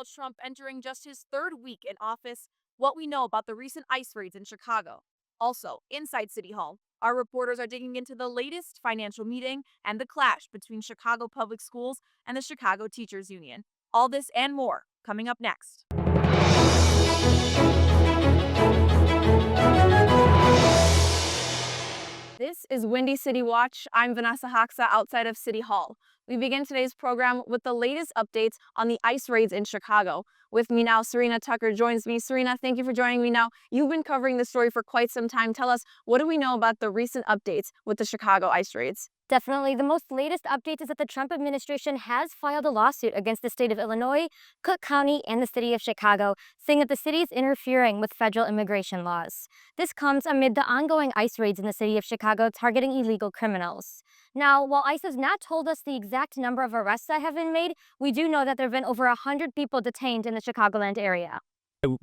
Donald Trump entering just his third week in office, what we know about the recent ICE raids in Chicago. Also, inside City Hall, our reporters are digging into the latest financial meeting and the clash between Chicago Public Schools and the Chicago Teachers Union. All this and more coming up next. This is Windy City Watch. I'm Vanessa Hoxa outside of City Hall. We begin today's program with the latest updates on the ICE raids in Chicago. With me now, Serena Tucker joins me. Serena, thank you for joining me now. You've been covering this story for quite some time. Tell us, what do we know about the recent updates with the Chicago ICE raids? Definitely. The most latest update is that the Trump administration has filed a lawsuit against the state of Illinois, Cook County, and the city of Chicago, saying that the city is interfering with federal immigration laws. This comes amid the ongoing ICE raids in the city of Chicago targeting illegal criminals. Now, while ICE has not told us the exact number of arrests that have been made, we do know that there have been over 100 people detained in the Chicagoland area.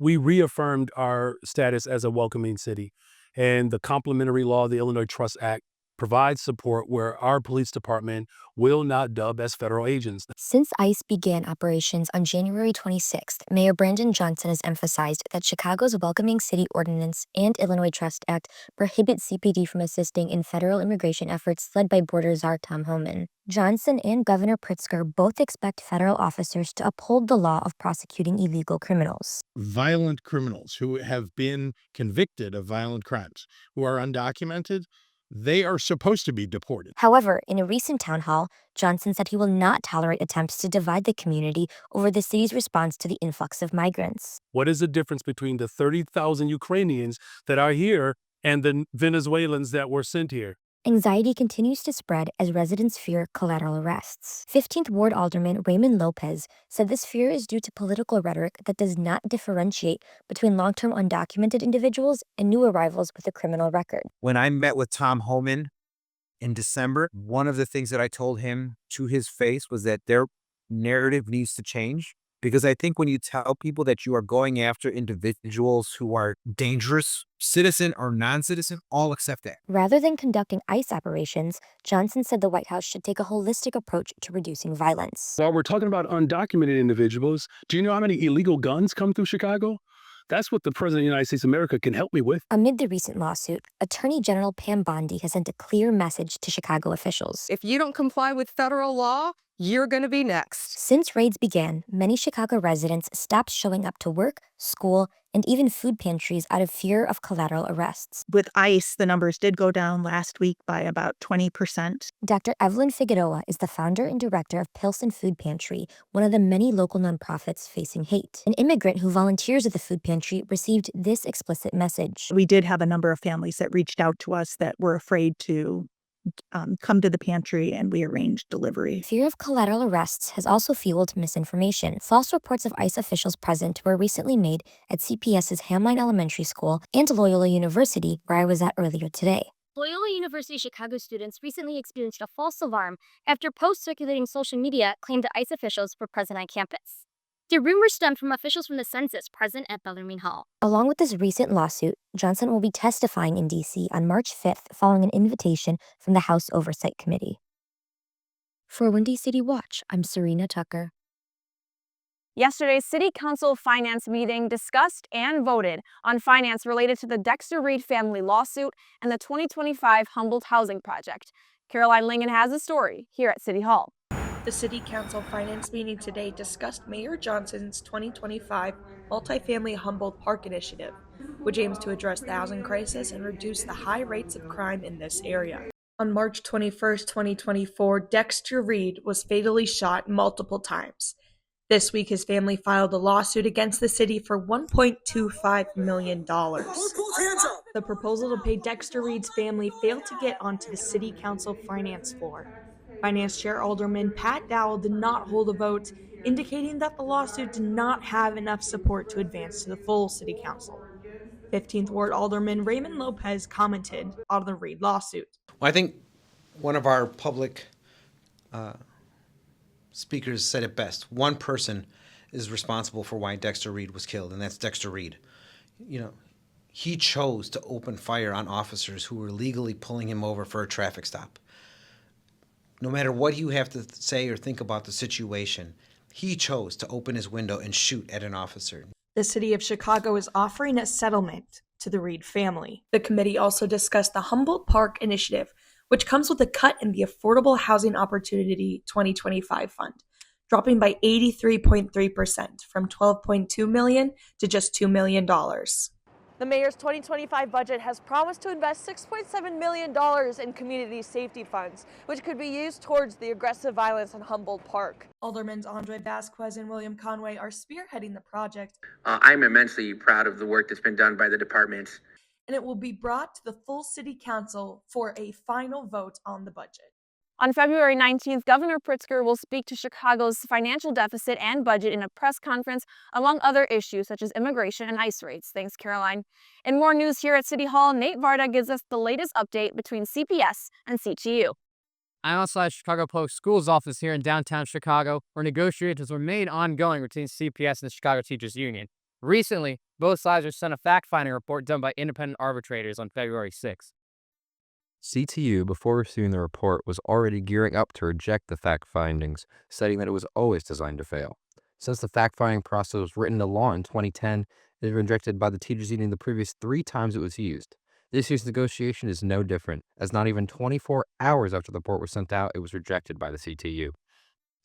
We reaffirmed our status as a welcoming city, and the complementary law, the Illinois Trust Act, provides support where our police department will not dub as federal agents. Since ICE began operations on January 26th, Mayor Brandon Johnson has emphasized that Chicago's Welcoming City Ordinance and Illinois Trust Act prohibit CPD from assisting in federal immigration efforts led by border czar Tom Homan. Johnson and Governor Pritzker both expect federal officers to uphold the law of prosecuting illegal criminals. Violent criminals who have been convicted of violent crimes, who are undocumented, they are supposed to be deported. However, in a recent town hall, Johnson said he will not tolerate attempts to divide the community over the city's response to the influx of migrants. What is the difference between the 30,000 Ukrainians that are here and the Venezuelans that were sent here? Anxiety continues to spread as residents fear collateral arrests. 15th Ward Alderman Raymond Lopez said this fear is due to political rhetoric that does not differentiate between long-term undocumented individuals and new arrivals with a criminal record. When I met with Tom Homan in December, one of the things that I told him to his face was that their narrative needs to change. Because I think when you tell people that you are going after individuals who are dangerous, citizen or non-citizen, all accept that. Rather than conducting ICE operations, Johnson said the White House should take a holistic approach to reducing violence. While we're talking about undocumented individuals, do you know how many illegal guns come through Chicago? That's what the President of the United States of America can help me with. Amid the recent lawsuit, Attorney General Pam Bondi has sent a clear message to Chicago officials. If you don't comply with federal law, you're going to be next. Since raids began, many Chicago residents stopped showing up to work, school, and even food pantries out of fear of collateral arrests. With ICE, the numbers did go down last week by about 20%. Dr. Evelyn Figueroa is the founder and director of Pilsen Food Pantry, one of the many local nonprofits facing hate. An immigrant who volunteers at the food pantry received this explicit message. We did have a number of families that reached out to us that were afraid to come to the pantry, and we arranged delivery. Fear of collateral arrests has also fueled misinformation. False reports of ICE officials present were recently made at CPS's Hamline Elementary School and Loyola University, where I was at earlier today. Loyola University Chicago students recently experienced a false alarm after posts circulating social media claimed that ICE officials were present on campus. The rumors stemmed from officials from the census present at Bellarmine Hall. Along with this recent lawsuit, Johnson will be testifying in D.C. on March 5th following an invitation from the House Oversight Committee. For Windy City Watch, I'm Serena Tucker. Yesterday's City Council Finance meeting discussed and voted on finance related to the Dexter Reed family lawsuit and the 2025 Humboldt Housing Project. Caroline Lingen has a story here at City Hall. The City Council Finance meeting today discussed Mayor Johnson's 2025 Multifamily Humboldt Park Initiative, which aims to address the housing crisis and reduce the high rates of crime in this area. On March 21, 2024, Dexter Reed was fatally shot multiple times. This week, his family filed a lawsuit against the city for $1.25 million. The proposal to pay Dexter Reed's family failed to get onto the City Council Finance floor. Finance Chair Alderman Pat Dowell did not hold a vote, indicating that the lawsuit did not have enough support to advance to the full City Council. 15th Ward Alderman Raymond Lopez commented on the Reed lawsuit. Well, I think one of our public speakers said it best. One person is responsible for why Dexter Reed was killed, and that's Dexter Reed. You know, he chose to open fire on officers who were legally pulling him over for a traffic stop. No matter what you have to say or think about the situation, He chose to open his window and shoot at an officer. The city of Chicago is offering a settlement to the Reed family. The committee also discussed the Humboldt Park Initiative, which comes with a cut in the Affordable Housing Opportunity 2025 fund, dropping by 83.3% from $12.2 million to just $2 million. The mayor's 2025 budget has promised to invest $6.7 million in community safety funds, which could be used towards the aggressive violence in Humboldt Park. Aldermans Andre Vasquez and William Conway are spearheading the project. I'm immensely proud of the work that's been done by the department. And it will be brought to the full city council for a final vote on the budget. On February 19th, Governor Pritzker will speak to Chicago's financial deficit and budget in a press conference, among other issues such as immigration and ICE raids. Thanks, Caroline. In more news here at City Hall, Nate Varda gives us the latest update between CPS and CTU. I'm outside Chicago Public Schools office here in downtown Chicago, where negotiations remain ongoing between CPS and the Chicago Teachers Union. Recently, both sides were sent a fact-finding report done by independent arbitrators on February 6th. CTU, before receiving the report, was already gearing up to reject the fact findings, citing that it was always designed to fail. Since the fact-finding process was written into law in 2010, it was rejected by the teachers union the previous 3 times it was used. This year's negotiation is no different, as not even 24 hours after the report was sent out, it was rejected by the CTU.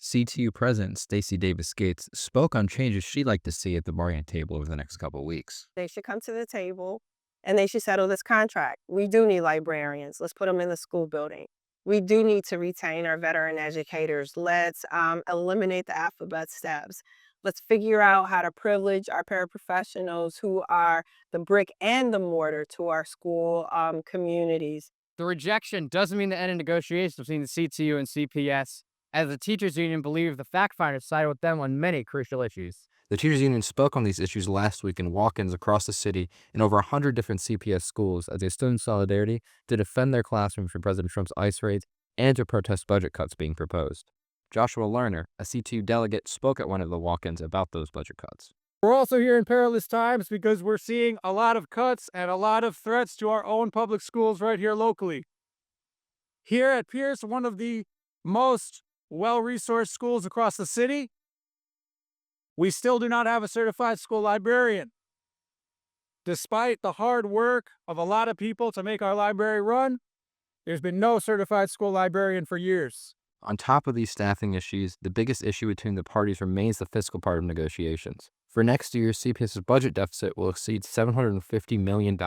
CTU President Stacey Davis Gates spoke on changes she'd like to see at the bargaining table over the next couple of weeks. They should come to the table and they should settle this contract. We do need librarians. Let's put them in the school building. We do need to retain our veteran educators. Let's eliminate the alphabet steps. Let's figure out how to privilege our paraprofessionals who are the brick and the mortar to our school communities. The rejection doesn't mean the end of negotiations between the CTU and CPS, as the teachers union believe the fact finders sided with them on many crucial issues. The teachers union spoke on these issues last week in walk-ins across the city in over 100 different CPS schools as they stood in solidarity to defend their classrooms from President Trump's ICE raids and to protest budget cuts being proposed. Joshua Lerner, a CTU delegate, spoke at one of the walk-ins about those budget cuts. We're also here in perilous times because we're seeing a lot of cuts and a lot of threats to our own public schools right here locally. Here at Pierce, one of the most well-resourced schools across the city, we still do not have a certified school librarian. Despite the hard work of a lot of people to make our library run, there's been no certified school librarian for years. On top of these staffing issues, the biggest issue between the parties remains the fiscal part of negotiations. For next year, CPS's budget deficit will exceed $750 million.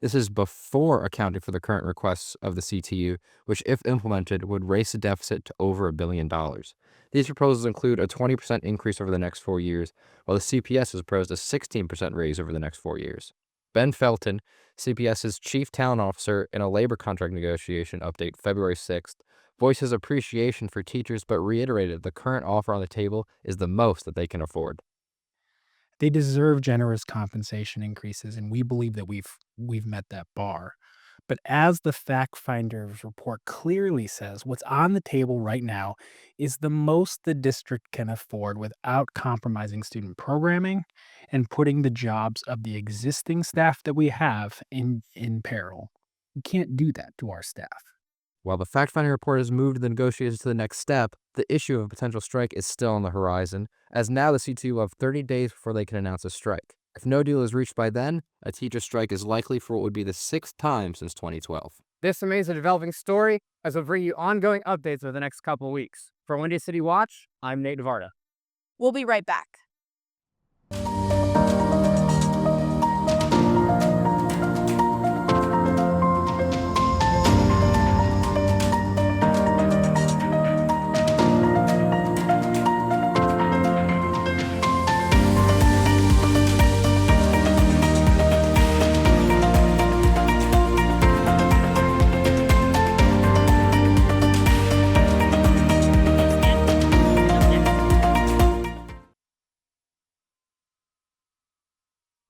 This is before accounting for the current requests of the CTU, which, if implemented, would raise the deficit to over $1 billion. These proposals include a 20% increase over the next 4 years, while the CPS has proposed a 16% raise over the next 4 years. Ben Felton, CPS's chief talent officer, in a labor contract negotiation update February 6th, voiced his appreciation for teachers but reiterated the current offer on the table is the most that they can afford. They deserve generous compensation increases, and we believe that we've met that bar. But as the fact finder's report clearly says, what's on the table right now is the most the district can afford without compromising student programming and putting the jobs of the existing staff that we have in peril. We can't do that to our staff. While the fact-finding report has moved the negotiations to the next step, the issue of a potential strike is still on the horizon, as now the CTU will have 30 days before they can announce a strike. If no deal is reached by then, a teacher strike is likely for what would be the 6th time since 2012. This remains a developing story, as we'll bring you ongoing updates over the next couple of weeks. For Windy City Watch, I'm Nate Varda. We'll be right back.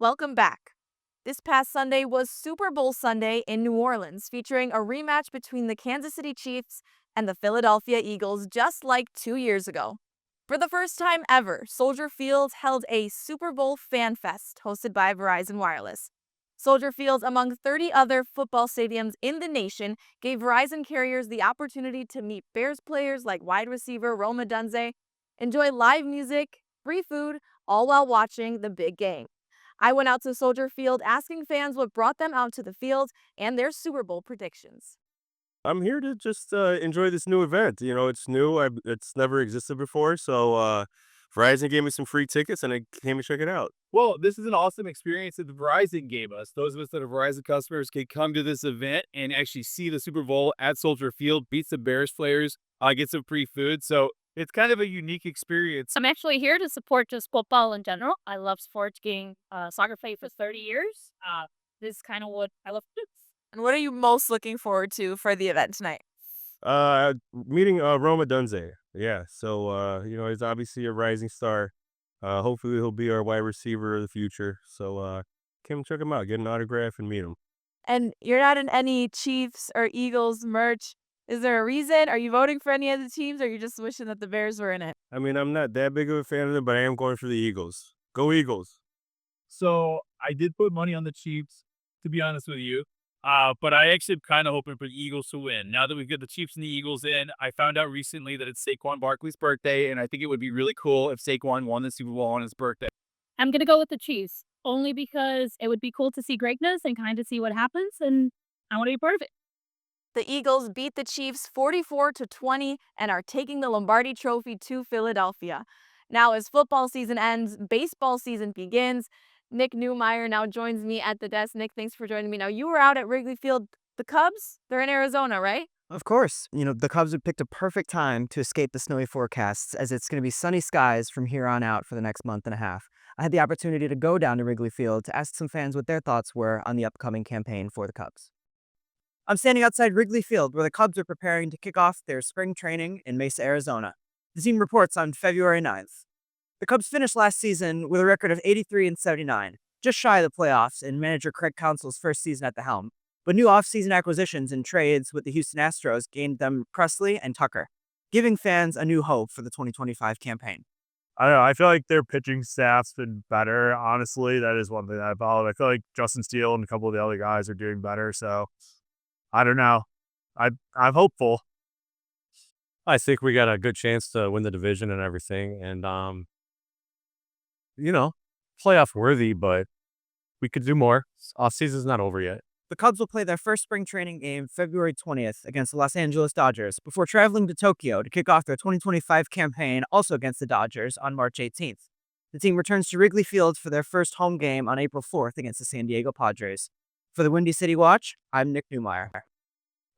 Welcome back. This past Sunday was Super Bowl Sunday in New Orleans, featuring a rematch between the Kansas City Chiefs and the Philadelphia Eagles, just like 2 years ago. For the first time ever, Soldier Field held a Super Bowl Fan Fest hosted by Verizon Wireless. Soldier Field, among 30 other football stadiums in the nation, gave Verizon carriers the opportunity to meet Bears players like wide receiver Rome Odunze, Enjoy live music, free food, all while watching the big game. I went out to Soldier Field asking fans what brought them out to the field and their Super Bowl predictions. I'm here to just enjoy this new event. You know, it's new. It's never existed before. So Verizon gave me some free tickets, and I came to check it out. Well, this is an awesome experience that the Verizon gave us. Those of us that are Verizon customers can come to this event and actually see the Super Bowl at Soldier Field, beat some Bears players, get some free food. So it's kind of a unique experience. I'm actually here to support just football in general. I love sports, being soccer played for 30 years. This is kind of what I love to do. And what are you most looking forward to for the event tonight? Meeting Roma Dunze. Yeah. So you know, he's obviously a rising star. Hopefully he'll be our wide receiver of the future. So come check him out, get an autograph, and meet him. And you're not in any Chiefs or Eagles merch. Is there a reason? Are you voting for any of the teams, or are you just wishing that the Bears were in it? I mean, I'm not that big of a fan of them, but I am going for the Eagles. Go Eagles! So I did put money on the Chiefs, to be honest with you. But I actually am kind of hoping for the Eagles to win. Now that we've got the Chiefs and the Eagles in, I found out recently that it's Saquon Barkley's birthday, and I think it would be really cool if Saquon won the Super Bowl on his birthday. I'm going to go with the Chiefs, only because it would be cool to see greatness and kind of see what happens, and I want to be part of it. The Eagles beat the Chiefs 44-20 and are taking the Lombardi Trophy to Philadelphia. Now, as football season ends, baseball season begins. Nick Newmeyer now joins me at the desk. Nick, thanks for joining me. Now, you were out at Wrigley Field. The Cubs, they're in Arizona, right? Of course. You know, the Cubs have picked a perfect time to escape the snowy forecasts, as it's going to be sunny skies from here on out for the next month and a half. I had the opportunity to go down to Wrigley Field to ask some fans what their thoughts were on the upcoming campaign for the Cubs. I'm standing outside Wrigley Field, where the Cubs are preparing to kick off their spring training in Mesa, Arizona. The team reports on February 9th. The Cubs finished last season with a record of 83-79, just shy of the playoffs in manager Craig Counsell's first season at the helm. But new offseason acquisitions and trades with the Houston Astros gained them Presley and Tucker, giving fans a new hope for the 2025 campaign. I don't know. I feel like their pitching staff's been better. Honestly, that is one thing that I followed. I feel like Justin Steele and a couple of the other guys are doing better. So I don't know. I'm hopeful. I think we got a good chance to win the division and everything, and you know, playoff worthy, but we could do more. Off season's not over yet. The Cubs will play their first spring training game February 20th against the Los Angeles Dodgers before traveling to Tokyo to kick off their 2025 campaign also against the Dodgers on March 18th. The team returns to Wrigley Field for their first home game on April 4th against the San Diego Padres. For the Windy City Watch, I'm Nick Newmeyer.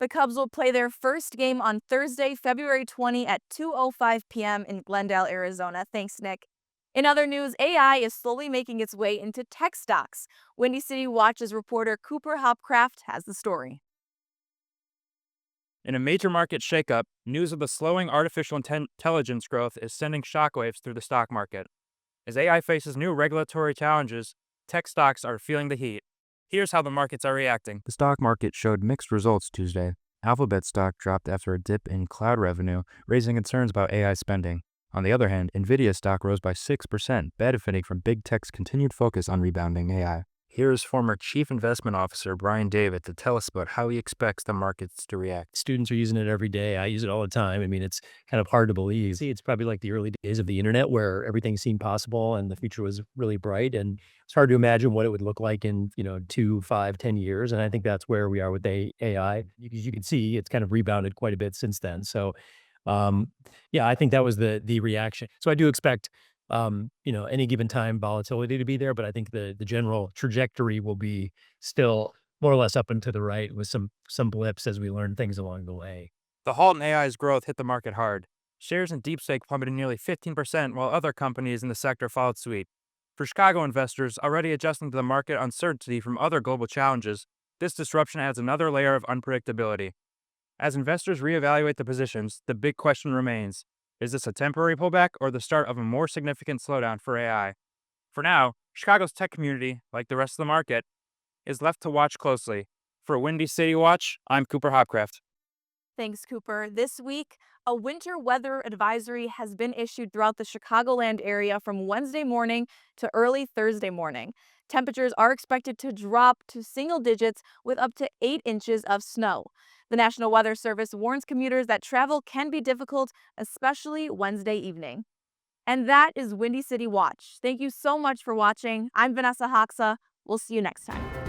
The Cubs will play their first game on Thursday, February 20 at 2:05 p.m. in Glendale, Arizona. Thanks, Nick. In other news, AI is slowly making its way into tech stocks. Windy City Watch's reporter Cooper Hopcraft has the story. In a major market shakeup, news of the slowing artificial intelligence growth is sending shockwaves through the stock market. As AI faces new regulatory challenges, tech stocks are feeling the heat. Here's how the markets are reacting. The stock market showed mixed results Tuesday. Alphabet stock dropped after a dip in cloud revenue, raising concerns about AI spending. On the other hand, Nvidia stock rose by 6%, benefiting from big tech's continued focus on rebounding AI. Here's former Chief Investment Officer Brian David to tell us about how he expects the markets to react. Students are using it every day. I use it all the time. I mean, it's kind of hard to believe. See, it's probably like the early days of the internet where everything seemed possible and the future was really bright. And it's hard to imagine what it would look like in, 2, 5, 10 years. And I think that's where we are with AI. You can see it's kind of rebounded quite a bit since then. So, yeah, I think that was the reaction. So I do expect any given time volatility to be there, but I think the general trajectory will be still more or less up and to the right with some blips as we learn things along the way. The halt in AI's growth hit the market hard. Shares in DeepSeek plummeted nearly 15%, while other companies in the sector followed suit. For Chicago investors already adjusting to the market uncertainty from other global challenges, this disruption adds another layer of unpredictability. As investors reevaluate the positions, the big question remains: is this a temporary pullback or the start of a more significant slowdown for AI? For now, Chicago's tech community, like the rest of the market, is left to watch closely. For Windy City Watch, I'm Cooper Hopcraft. Thanks, Cooper. This week, a winter weather advisory has been issued throughout the Chicagoland area from Wednesday morning to early Thursday morning. Temperatures are expected to drop to single digits with up to 8 inches of snow. The National Weather Service warns commuters that travel can be difficult, especially Wednesday evening. And that is Windy City Watch. Thank you so much for watching. I'm Vanessa Hoxa. We'll see you next time.